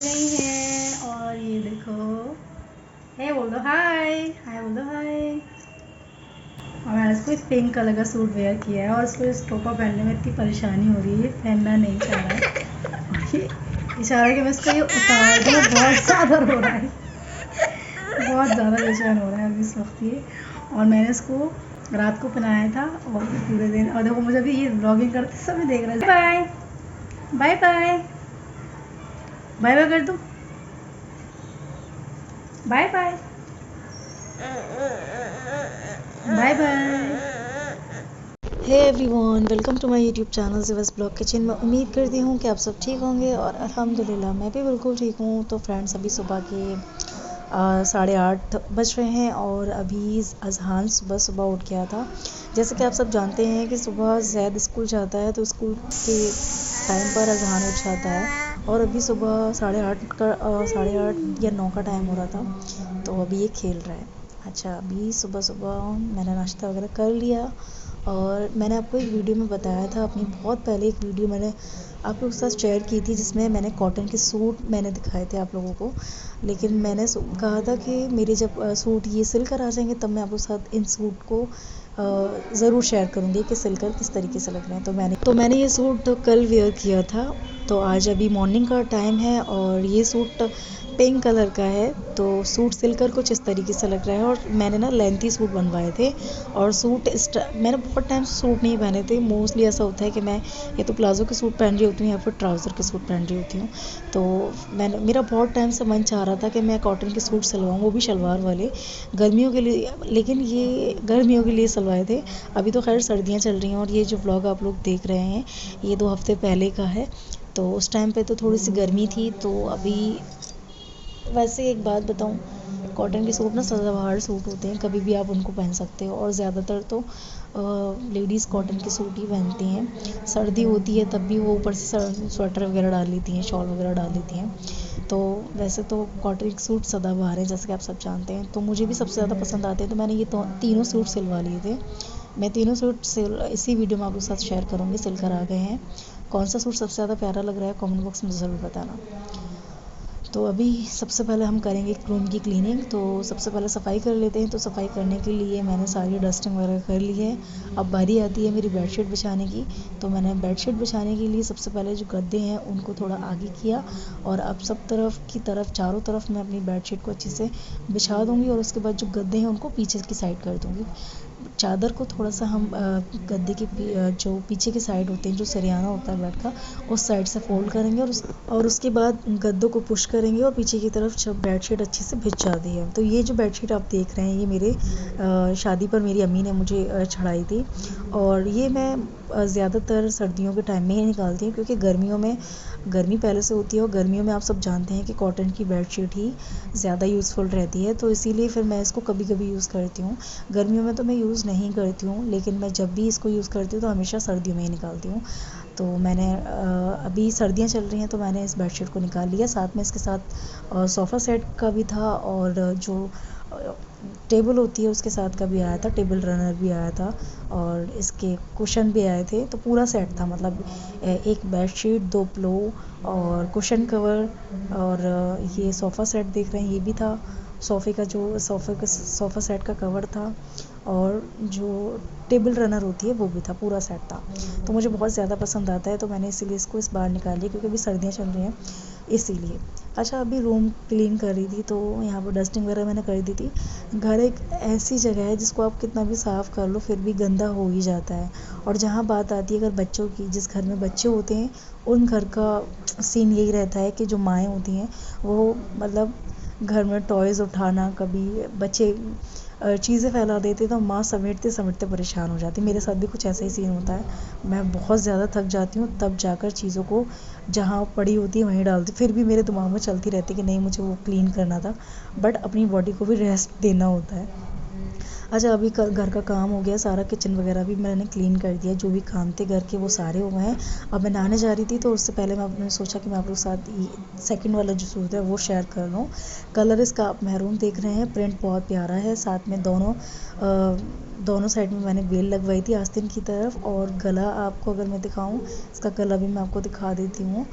गई हैं और ये देखो। हे बोल दो हाय, हाय बोल दो हाय। और मैंने इसको इस पिंक कलर का सूट वेयर किया है और इसको इस टोपा पहनने में इतनी परेशानी हो रही है, पहनना नहीं चाह रहा है। और ये इशारा कि मैं इसको ये उतार दूँ, बहुत ज़्यादा रो रहा है, बहुत ज़्यादा बेचैन हो रहा है अभी इस वक्त ये। और मैंने इसको रात को पहनाया था और पूरे दिन, और देखो मुझे अभी ये ब्लॉगिंग करते समय देख रहा है। Bye bye bye bye bye कर दो, bye bye bye bye. Hey everyone, welcome to my YouTube channel ज़िवस ब्लॉग किचन। मैं उम्मीद करती हूँ कि आप सब ठीक होंगे और अल्हम्दुलिल्लाह मैं भी बिल्कुल ठीक हूँ। तो फ्रेंड्स, अभी सुबह के 8:30 बज रहे हैं और अभी अजहान सुबह सुबह उठ गया था। जैसे कि आप सब जानते हैं कि सुबह ज़ैद स्कूल जाता है तो स्कूल के टाइम पर अजहान उठ जाता है और अभी सुबह 8:30 या 9 का टाइम हो रहा था। तो अभी ये खेल रहा है। अच्छा, अभी सुबह सुबह मैंने नाश्ता वगैरह कर लिया और मैंने आपको एक वीडियो में बताया था, अपनी बहुत पहले एक वीडियो मैंने आप लोगों के साथ शेयर की थी जिसमें मैंने कॉटन के सूट मैंने दिखाए थे आप लोगों को। लेकिन मैंने कहा था कि मेरे जब सूट ये सिल कर आ जाएंगे तब मैं आप लोगों के साथ इन सूट को ज़रूर शेयर करूँगी कि सिल कर किस तरीके से लग रहे हैं। तो मैंने ये सूट कल वेयर किया था। तो आज अभी मॉर्निंग का टाइम है और ये सूट पिंक कलर का है। तो सूट सिलकर कुछ इस तरीके से लग रहा है और मैंने ना लेंथी सूट बनवाए थे और मैंने बहुत टाइम से सूट नहीं पहने थे। मोस्टली ऐसा होता है कि मैं या तो प्लाज़ो के सूट पहन रही होती हूँ या फिर ट्राउज़र के सूट पहन रही होती हूँ। तो मेरा बहुत टाइम से मन चाह रहा था कि मैं कॉटन के सूट सिलवाऊँ, वो भी शलवार वाले, गर्मियों के लिए। लेकिन ये गर्मियों के लिए सिलवाए थे। अभी तो खैर सर्दियाँ चल रही हैं और ये जो व्लॉग आप लोग देख रहे हैं ये 2 हफ्ते पहले का है। तो उस टाइम पे तो थोड़ी सी गर्मी थी। तो अभी वैसे एक बात बताऊं, कॉटन के सूट ना सदाबहार सूट होते हैं, कभी भी आप उनको पहन सकते हो। और ज़्यादातर तो लेडीज़ कॉटन के सूट ही पहनती हैं। सर्दी होती है तब भी वो ऊपर से स्वेटर वगैरह डाल लेती हैं, शॉल वगैरह डाल लेती हैं। तो वैसे तो कॉटन के सूट सदाबहार हैं जैसे कि आप सब जानते हैं। तो मुझे भी सबसे ज़्यादा पसंद आते हैं। तो मैंने ये तीनों सूट सिलवा लिए थे। मैं तीनों सूट इसी वीडियो में आपके साथ शेयर करूँगी, सिल कर आ गए हैं। कौन सा सूट सबसे ज़्यादा प्यारा लग रहा है कमेंट बॉक्स में ज़रूर बताना। तो अभी सबसे पहले हम करेंगे रूम की क्लीनिंग। तो सबसे पहले सफाई कर लेते हैं। तो सफाई करने के लिए मैंने सारी डस्टिंग वगैरह कर ली है। अब बारी आती है मेरी बेडशीट बिछाने की। तो मैंने बेडशीट बिछाने के लिए सबसे पहले जो गद्दे हैं उनको थोड़ा आगे किया और अब सब चारों तरफ मैं अपनी बेडशीट को अच्छे से बिछा दूँगी और उसके बाद जो गद्दे हैं उनको पीछे की साइड कर दूँगी। चादर को थोड़ा सा हम गद्दे के जो पीछे की साइड होते हैं, जो सरियाना होता है बेड का, उस साइड से फोल्ड करेंगे और उसके बाद गद्दों को पुश करेंगे और पीछे की तरफ जब बेडशीट अच्छे से बिछ जाती है। तो ये जो बेडशीट आप देख रहे हैं ये मेरे शादी पर मेरी अम्मी ने मुझे चढ़ाई थी और ये मैं ज़्यादातर सर्दियों के टाइम में ही निकालती हूँ क्योंकि गर्मियों में गर्मी पहले से होती है और गर्मियों में आप सब जानते हैं कि कॉटन की बेडशीट ही ज़्यादा यूज़फुल रहती है। तो इसीलिए फिर मैं इसको कभी कभी यूज़ करती हूँ। गर्मियों में तो मैं यूज़ नहीं करती हूँ, लेकिन मैं जब भी इसको यूज़ करती हूँ तो हमेशा सर्दियों में ही निकालती हूँ। तो मैंने अभी सर्दियाँ चल रही हैं तो मैंने इस बेडशीट को निकाल लिया। साथ में इसके साथ सोफ़ा सेट का भी था और जो टेबल होती है उसके साथ का भी आया था, टेबल रनर भी आया था और इसके कुशन भी आए थे। तो पूरा सेट था, मतलब एक बेडशीट, 2 पिलो और कुशन कवर और ये सोफ़ा सेट देख रहे हैं ये भी था। सोफ़ा सेट का कवर था और जो टेबल रनर होती है वो भी था, पूरा सेट था। तो मुझे बहुत ज़्यादा पसंद आता है तो मैंने इसीलिए इसको इस बार निकाल लिया क्योंकि अभी सर्दियाँ चल रही हैं इसीलिए। अच्छा, अभी रूम क्लीन कर रही थी तो यहाँ पर डस्टिंग वगैरह मैंने कर दी थी। घर एक ऐसी जगह है जिसको आप कितना भी साफ़ कर लो फिर भी गंदा हो ही जाता है। और जहाँ बात आती है अगर बच्चों की, जिस घर में बच्चे होते हैं उन घर का सीन यही रहता है कि जो माएँ होती हैं वो मतलब घर में टॉयज़ उठाना, कभी बच्चे चीज़ें फैला देते तो माँ समेटते समेटते परेशान हो जाती। मेरे साथ भी कुछ ऐसा ही सीन होता है। मैं बहुत ज़्यादा थक जाती हूँ तब जाकर चीज़ों को जहाँ पड़ी होती है वहीं डालती। फिर भी मेरे दिमाग में चलती रहती है कि नहीं मुझे वो क्लीन करना था, बट अपनी बॉडी को भी रेस्ट देना होता है। अच्छा, अभी घर का काम हो गया सारा, किचन वगैरह भी मैंने क्लीन कर दिया। जो भी काम थे घर के वो सारे हो गए हैं। अब मैं नहाने जा रही थी तो उससे पहले मैंने सोचा कि मैं आप लोग के साथ ये सेकंड वाला जो सूट है वो शेयर कर लूँ। कलर इसका आप मैरून देख रहे हैं, प्रिंट बहुत प्यारा है। साथ में दोनों साइड में मैंने बेल लगवाई थी आस्तीन की तरफ। और गला आपको अगर मैं दिखाऊं, इसका गला भी मैं आपको दिखा देती हूँ।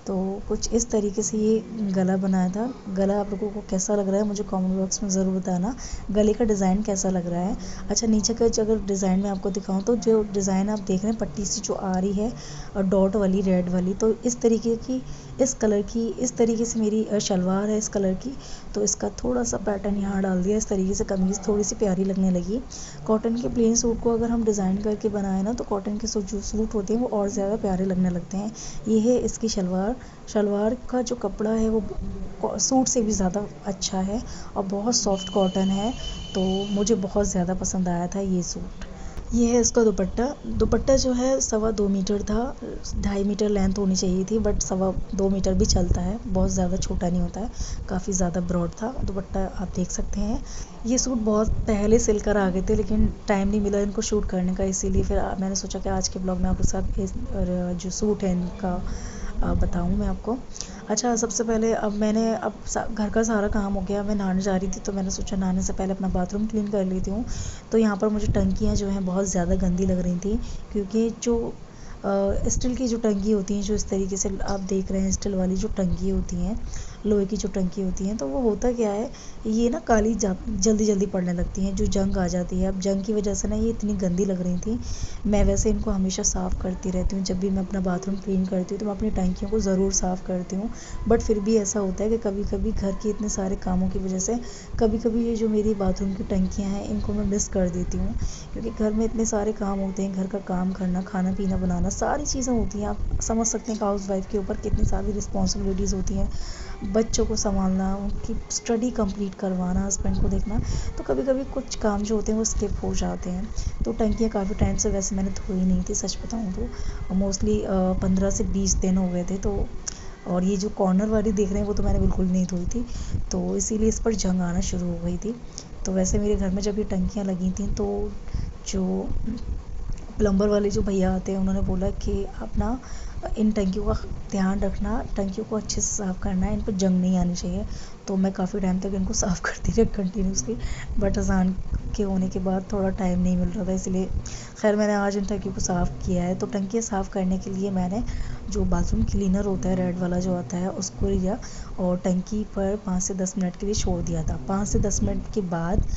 तो कुछ इस तरीके से ये गला बनाया था। गला आप लोगों को कैसा लग रहा है मुझे कमेंट बॉक्स में ज़रूर बताना, गले का डिज़ाइन कैसा लग रहा है। अच्छा, नीचे का अगर डिज़ाइन मैं आपको दिखाऊं तो जो डिज़ाइन आप देख रहे हैं पट्टी सी जो आ रही है और डॉट वाली रेड वाली, तो इस तरीके की, इस कलर की, इस तरीके से मेरी शलवार है इस कलर की। तो इसका थोड़ा सा पैटर्न यहाँ डाल दिया, इस तरीके से कमीज़ थोड़ी सी प्यारी लगने लगी। कॉटन के प्लेन सूट को अगर हम डिज़ाइन करके बनाए ना तो कॉटन के जो सूट होते हैं वो और ज़्यादा प्यारे लगने लगते हैं। ये है इसकी शलवार। शलवार का जो कपड़ा है वो सूट से भी ज़्यादा अच्छा है और बहुत सॉफ्ट कॉटन है, तो मुझे बहुत ज़्यादा पसंद आया था ये सूट। ये है इसका दुपट्टा। दुपट्टा जो है 2.25 मीटर था, 2.5 मीटर लेंथ होनी चाहिए थी, बट 2.25 मीटर भी चलता है, बहुत ज़्यादा छोटा नहीं होता है, काफ़ी ज़्यादा ब्रॉड था दुपट्टा, आप देख सकते हैं। ये सूट बहुत पहले सिल कर आ गए थे लेकिन टाइम नहीं मिला इनको शूट करने का, इसीलिए फिर मैंने सोचा कि आज के ब्लॉग में आपके साथ जो सूट है इनका बताऊँ मैं आपको। अच्छा, सबसे पहले अब घर का सारा काम हो गया, मैं नहाने जा रही थी तो मैंने सोचा नहाने से पहले अपना बाथरूम क्लीन कर लेती हूँ। तो यहाँ पर मुझे टंकियाँ जो हैं बहुत ज़्यादा गंदी लग रही थी, क्योंकि जो स्टील की जो टंकी होती हैं, जो इस तरीके से आप देख रहे हैं स्टील वाली जो टंकी होती हैं, लोहे की जो टंकी होती हैं, तो वो होता क्या है, ये ना काली जल्दी जल्दी पड़ने लगती हैं, जो जंग आ जाती है। अब जंग की वजह से ना ये इतनी गंदी लग रही थी। मैं वैसे इनको हमेशा साफ़ करती रहती हूँ, जब भी मैं अपना बाथरूम क्लीन करती हूँ तो मैं अपनी टंकियों को ज़रूर साफ़ करती हूँ। बट फिर भी ऐसा होता है कि कभी कभी घर के इतने सारे कामों की वजह से कभी कभी ये जो मेरी बाथरूम की टंकियाँ हैं इनको मैं मिस कर देती हूँ, क्योंकि घर में इतने सारे काम होते हैं, घर का काम करना, खाना पीना बनाना, सारी चीज़ें होती हैं। आप समझ सकते हैं कि हाउस वाइफ के ऊपर कितनी सारी रिस्पॉन्सिबिलिटीज़ होती हैं, बच्चों को संभालना, उनकी स्टडी कंप्लीट करवाना, हस्बैंड को देखना, तो कभी कभी कुछ काम जो होते हैं वो स्किप हो जाते हैं। तो टंकियाँ काफ़ी टाइम से वैसे मैंने धोई नहीं थी, सच बताऊँ तो मोस्टली 15 से 20 दिन हो गए थे। तो और ये जो कॉर्नर वाली देख रहे हैं वो तो मैंने बिल्कुल नहीं धोई थी, तो इसीलिए इस पर जंग आना शुरू हो गई थी। तो वैसे मेरे घर में जब ये टंकियाँ लगी थी तो जो प्लम्बर वाले जो भैया आते हैं उन्होंने बोला कि आप ना इन टंकियों का ध्यान रखना, टंकियों को अच्छे से साफ़ करना है, इन पर जंग नहीं आनी चाहिए। तो मैं काफ़ी टाइम तक इनको साफ़ करती रही कंटिन्यूसली, बट अजान के होने के बाद थोड़ा टाइम नहीं मिल रहा था, इसलिए खैर मैंने आज इन टंकियों को साफ़ किया है। तो टंकियाँ साफ़ करने के लिए मैंने जो बाथरूम क्लीनर होता है रेड वाला जो आता है उसको लिया और टंकी पर 5 से 10 मिनट के लिए छोड़ दिया था। 5 से 10 मिनट के बाद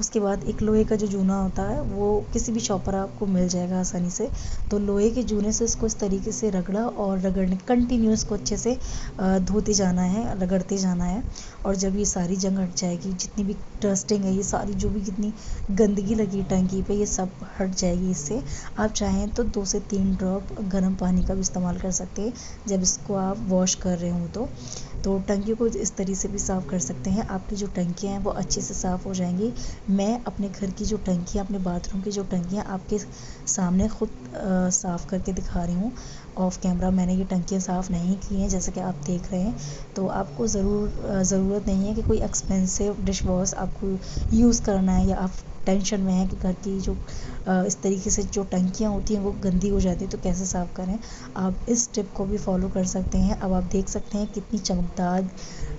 उसके बाद एक लोहे का जो जूना होता है वो किसी भी शॉप पर आपको मिल जाएगा आसानी से, तो लोहे के जूने से इसको इस तरीके से रगड़ा और रगड़ने कंटिन्यूस को अच्छे से धोते जाना है, रगड़ते जाना है। और जब ये सारी जंग हट जाएगी, जितनी भी डस्टिंग है, ये सारी जो भी जितनी गंदगी लगी टंकी पे, ये सब हट जाएगी इससे। आप चाहें तो 2 से 3 ड्रॉप गर्म पानी का भी इस्तेमाल कर सकते हैं जब इसको आप वॉश कर रहे हो तो टंकी को इस तरीके से भी साफ़ कर सकते हैं। आपकी जो टंकियाँ हैं वो अच्छे से साफ़ हो जाएंगी। मैं अपने घर की जो टंकियाँ, अपने बाथरूम की जो टंकियाँ आपके सामने खुद साफ़ करके दिखा रही हूँ। ऑफ कैमरा मैंने ये टंकियाँ साफ़ नहीं की हैं जैसे कि आप देख रहे हैं। तो आपको ज़रूरत नहीं है कि कोई एक्सपेंसिव डिश वॉश आपको यूज़ करना है, या आप टेंशन में है कि घर की जो इस तरीके से जो टंकियाँ होती हैं वो गंदी हो जाती है तो कैसे साफ़ करें। आप इस टिप को भी फॉलो कर सकते हैं। अब आप देख सकते हैं कितनी चमकदार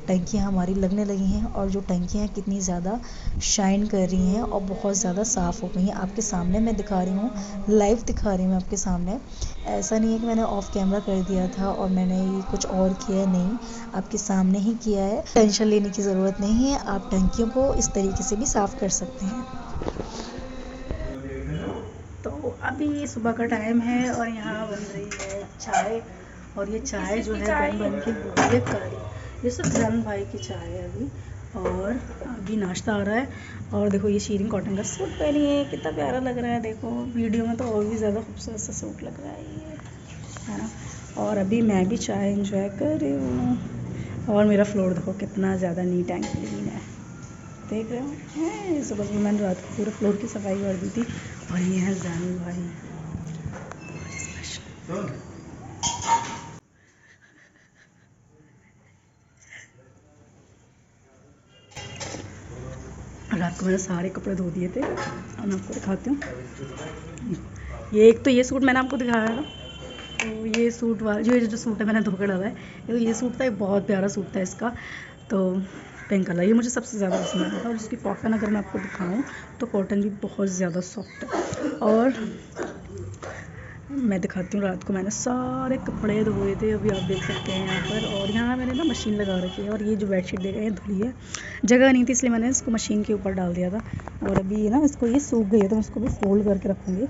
टंकियाँ हमारी लगने लगी हैं और जो टंकियाँ हैं कितनी ज़्यादा शाइन कर रही हैं और बहुत ज़्यादा साफ़ हो गई हैं। आपके सामने मैं दिखा रही हूँ, लाइव दिखा रही हूँ आपके सामने। ऐसा नहीं है कि मैंने ऑफ कैमरा कर दिया था और मैंने ये कुछ और किया, नहीं, आपके सामने ही किया है। टेंशन लेने की ज़रूरत नहीं है, आप टंकियों को इस तरीके से भी साफ़ कर सकते हैं। तो अभी सुबह का टाइम है और यहाँ बन रही है चाय, और ये चाय जो है बन के हो रही है काली। ये सब जन भाई की चाय है अभी, और अभी नाश्ता आ रहा है। और देखो ये शीरिन कॉटन का सूट पहनी है, कितना प्यारा लग रहा है, देखो वीडियो में तो और भी ज़्यादा खूबसूरत सा सूट लग रहा है ये, है ना। और अभी मैं भी चाय एंजॉय कर रही हूँ। और मेरा फ्लोर देखो कितना ज़्यादा नीट एंड क्लीन है, देख रहे हो। सुबह सुबह मैंने रात को पूरे फ्लोर की सफाई कर दी थी। और ये है जानू भाई, रात को मैंने सारे कपड़े धो दिए थे। और मैं आपको दिखाती हूँ, ये एक तो ये सूट मैंने आपको दिखाया था, तो ये सूट वाला जो सूट है मैंने धोकर डाला है। तो ये सूट था, एक बहुत प्यारा सूट था इसका, तो पिंक कलर, ये मुझे सबसे ज़्यादा पसंद आया था। और इसकी कॉटन अगर मैं आपको दिखाऊं तो कॉटन भी बहुत ज़्यादा सॉफ्ट है। और मैं दिखाती हूँ। रात को मैंने सारे कपड़े धोए थे, अभी आप देख सकते हैं यहाँ पर। और यहाँ मैंने ना मशीन लगा रखी है, और ये जो बेडशीट देख रहे हैं धुली है, जगह नहीं थी इसलिए मैंने इसको मशीन के ऊपर डाल दिया था। और अभी ना इसको ये सूख गई है तो मैं इसको भी फोल्ड करके रखूँगी।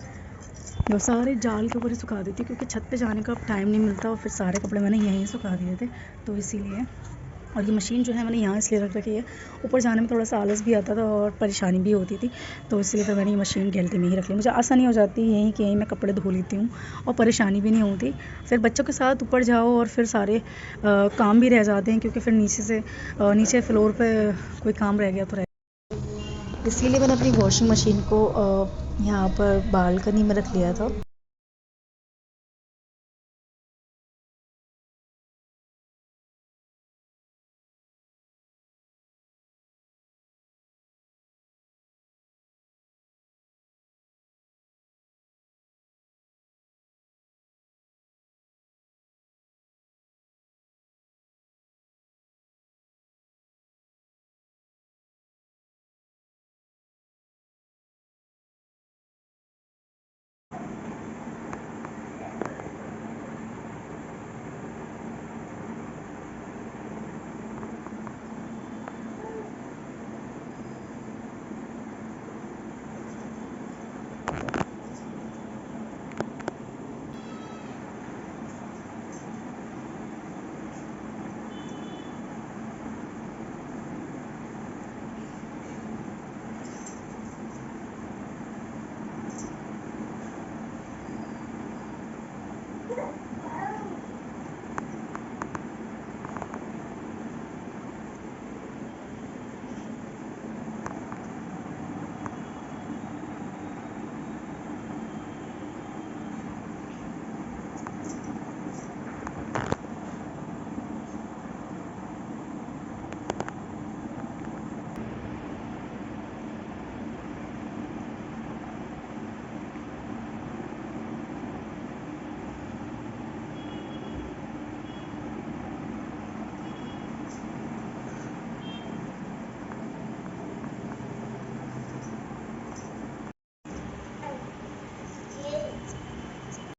वो सारे जाल के ऊपर ही सुखा देती क्योंकि छत पे जाने का टाइम नहीं मिलता, और फिर सारे कपड़े मैंने यहीं सुखा दिए थे तो इसीलिए। और ये मशीन जो है मैंने यहाँ इसलिए रख रखी है, ऊपर जाने में थोड़ा सा आलस भी आता था और परेशानी भी होती थी, तो इसलिए फिर मैंने ये मशीन गैलरी में ही रख ली। मुझे आसानी हो जाती है यहीं कि यहीं मैं कपड़े धो लेती हूँ और परेशानी भी नहीं होती। फिर बच्चों के साथ ऊपर जाओ और फिर सारे काम भी रह जाते हैं, क्योंकि फिर नीचे फ्लोर पर कोई काम रह गया तो इसीलिए मैंने अपनी वॉशिंग मशीन को यहाँ पर बालकनी में रख लिया था।